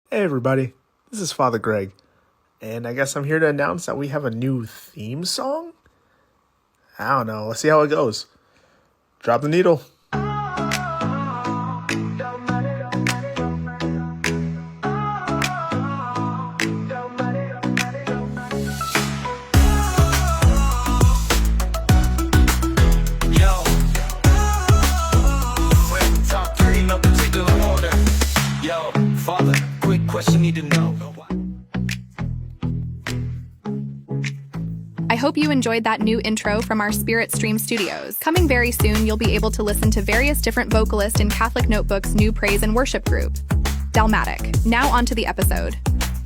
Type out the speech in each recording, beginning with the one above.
Hey everybody, this is Father Greg, and I guess I'm here to announce that we have a new theme song? I don't know, let's see how it goes. Drop the needle. Father, quick question need to know. I hope you enjoyed that new intro from our Spirit Stream Studios. Coming very soon, you'll be able to listen to various different vocalists in Catholic Notebook's new praise and worship group, Dalmatic. Now on to the episode.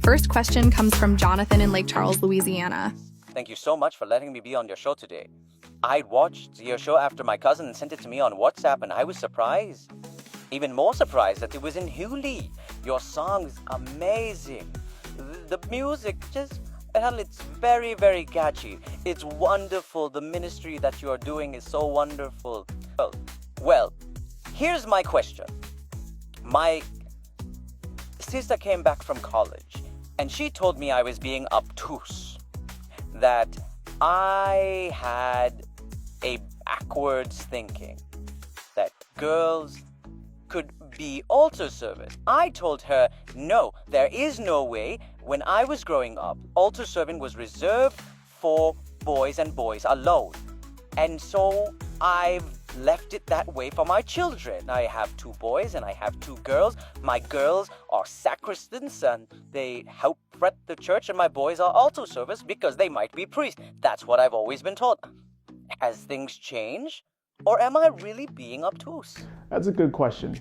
First question comes from Jonathan in Lake Charles, Louisiana. Thank you so much for letting me be on your show today. I watched your show after my cousin sent it to me on WhatsApp, and I was surprised. Even more surprised that it was in Huli. Your song's amazing. The music it's very, very catchy. It's wonderful. The ministry that you are doing is so wonderful. Well, here's my question. My sister came back from college, and she told me I was being obtuse. That I had a backwards thinking. That girls could be altar servers. I told her, no, there is no way. When I was growing up, altar serving was reserved for boys and boys alone. And so I've left it that way for my children. I have 2 boys and I have 2 girls. My girls are sacristans and they help fret the church, and my boys are altar servers because they might be priests. That's what I've always been taught. Has things changed? Or am I really being obtuse? That's a good question.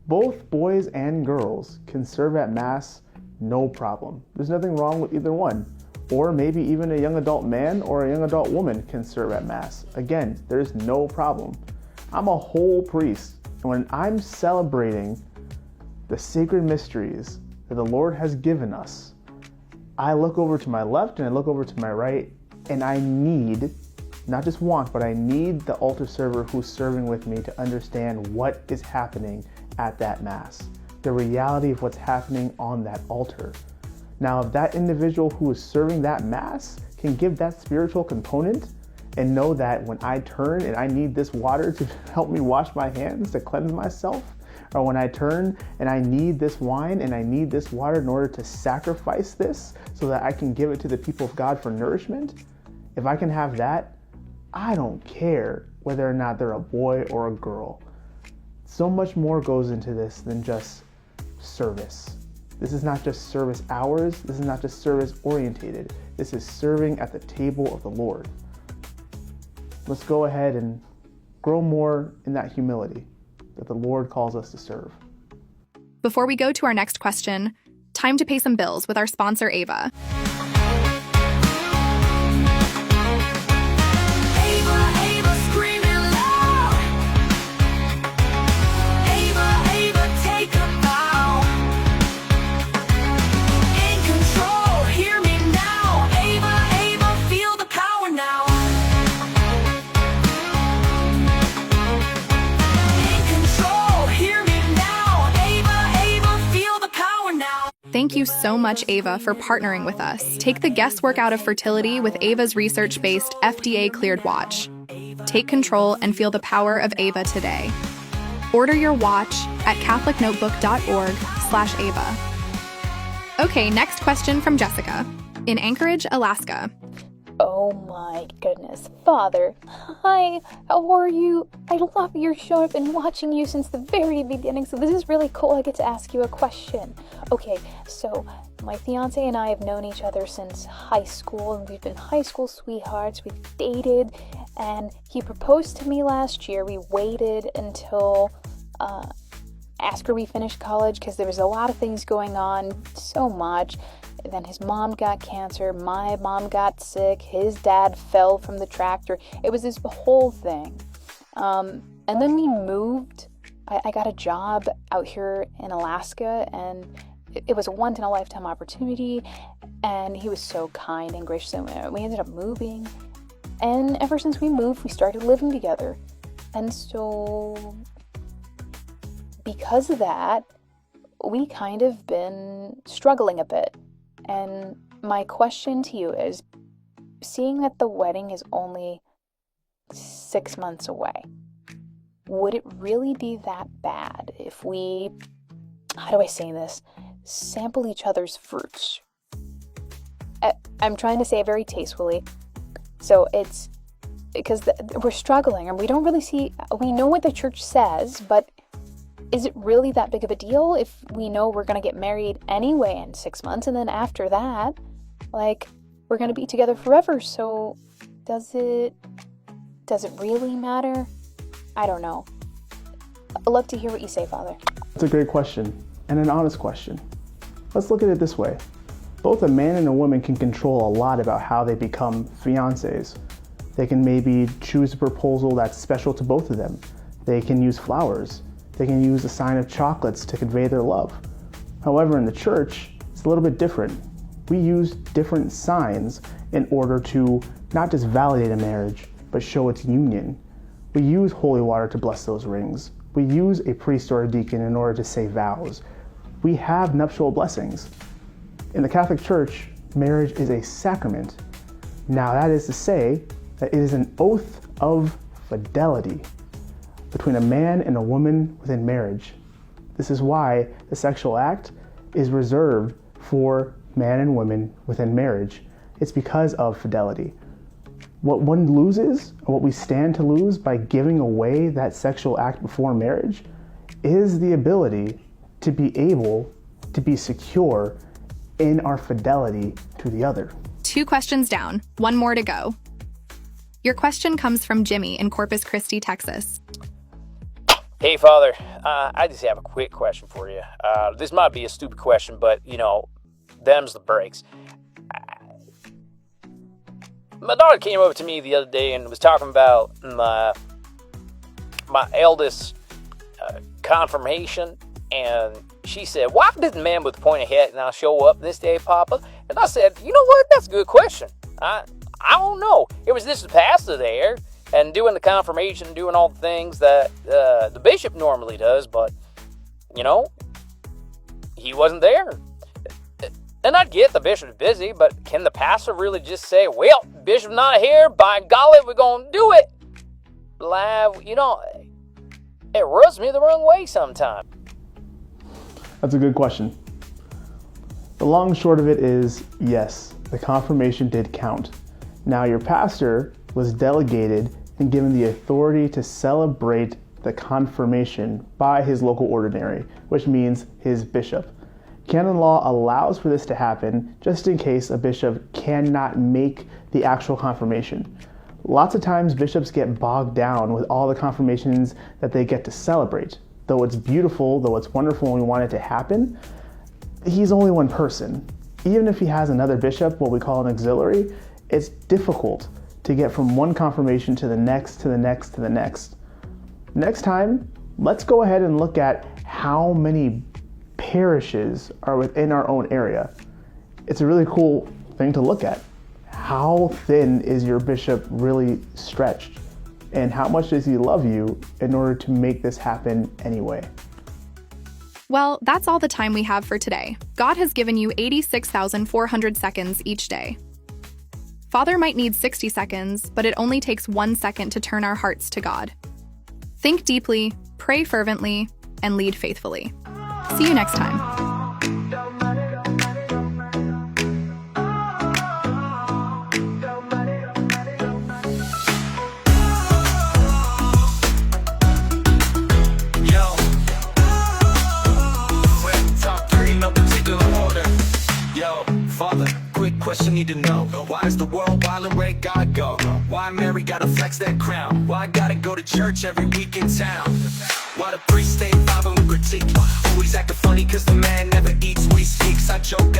Both boys and girls can serve at Mass, no problem. There's nothing wrong with either one. Or maybe even a young adult man or a young adult woman can serve at Mass. Again, there's no problem. I'm a whole priest, and when I'm celebrating the sacred mysteries that the Lord has given us, I look over to my left and I look over to my right, and I need, not just want, but I need the altar server who's serving with me to understand what is happening at that Mass, the reality of what's happening on that altar. Now, if that individual who is serving that Mass can give that spiritual component and know that when I turn and I need this water to help me wash my hands, to cleanse myself, or when I turn and I need this wine and I need this water in order to sacrifice this so that I can give it to the people of God for nourishment, if I can have that, I don't care whether or not they're a boy or a girl. So much more goes into this than just service. This is not just service hours. This is not just service orientated. This is serving at the table of the Lord. Let's go ahead and grow more in that humility that the Lord calls us to serve. Before we go to our next question, time to pay some bills with our sponsor, Ava. Thank you so much, Ava, for partnering with us. Take the guesswork out of fertility with Ava's research-based FDA-cleared watch. Take control and feel the power of Ava today. Order your watch at catholicnotebook.org/Ava. Okay, next question from Jessica in Anchorage, Alaska. Oh my goodness. Father, hi, how are you? I love your show. I've been watching you since the very beginning, so this is really cool. I get to ask you a question. Okay, so my fiance and I have known each other since high school, and we've been high school sweethearts. We've dated, and he proposed to me last year. We waited until after we finished college because there was a lot of things going on, so much. Then his mom got cancer, my mom got sick, his dad fell from the tractor. It was this whole thing. And then we moved. I got a job out here in Alaska, and it was a once-in-a-lifetime opportunity, and he was so kind and gracious, and we ended up moving. And ever since we moved, we started living together. And so, because of that, we kind of been struggling a bit. And my question to you is, seeing that the wedding is only 6 months away, would it really be that bad if we, how do I say this, sample each other's fruits? I'm trying to say it very tastefully. So it's because we're struggling and we don't really see, we know what the church says, but is it really that big of a deal if we know we're going to get married anyway in 6 months, and then after that, like, we're going to be together forever? So does it really matter? I don't know. I'd love to hear what you say, Father. That's a great question, and an honest question. Let's look at it this way. Both a man and a woman can control a lot about how they become fiancés. They can maybe choose a proposal that's special to both of them. They can use flowers. They can use a sign of chocolates to convey their love. However, in the church, it's a little bit different. We use different signs in order to not just validate a marriage, but show its union. We use holy water to bless those rings. We use a priest or a deacon in order to say vows. We have nuptial blessings. In the Catholic Church, marriage is a sacrament. Now, that is to say that it is an oath of fidelity between a man and a woman within marriage. This is why the sexual act is reserved for man and women within marriage. It's because of fidelity. What one loses, or what we stand to lose by giving away that sexual act before marriage, is the ability to be able to be secure in our fidelity to the other. 2 questions down, 1 more to go. Your question comes from Jimmy in Corpus Christi, Texas. Hey, Father, I just have a quick question for you. This might be a stupid question, but, them's the breaks. My daughter came over to me the other day and was talking about my eldest confirmation, and she said, "Why did the man with the pointy hat now show up this day, Papa?" And I said, "You know what? That's a good question. I don't know. It was just the pastor there and doing the confirmation, doing all the things that the bishop normally does, but, he wasn't there." And I get the bishop's busy, but can the pastor really just say, "Well, bishop's not here, by golly, we're going to do it"? It rubs me the wrong way sometimes. That's a good question. The long and short of it is, yes, the confirmation did count. Now, your pastor was delegated and given the authority to celebrate the confirmation by his local ordinary, which means his bishop. Canon law allows for this to happen just in case a bishop cannot make the actual confirmation. Lots of times bishops get bogged down with all the confirmations that they get to celebrate. Though it's beautiful, though it's wonderful and we want it to happen, he's only one person. Even if he has another bishop, what we call an auxiliary, it's difficult to get from one confirmation to the next, to the next, to the next. Next time, let's go ahead and look at how many parishes are within our own area. It's a really cool thing to look at. How thin is your bishop really stretched? And how much does he love you in order to make this happen anyway? Well, that's all the time we have for today. God has given you 86,400 seconds each day. Father might need 60 seconds, but it only takes 1 second to turn our hearts to God. Think deeply, pray fervently, and lead faithfully. See you next time. Father, quick question need to know. Why is the world wild and where God go? Why Mary gotta flex that crown? Why I gotta go to church every week in town? Why the priest stay five and we critique? Always acting funny cause the man never eats, we speaks. I joke,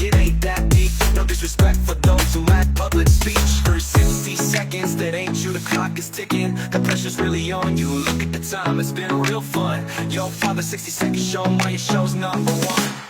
it ain't that deep. No disrespect for those who lack public speech. For 60 seconds, that ain't you, the clock is ticking. The pressure's really on you, look at the time, it's been real fun. Yo, Father, 60 seconds, show 'em why your show's #1.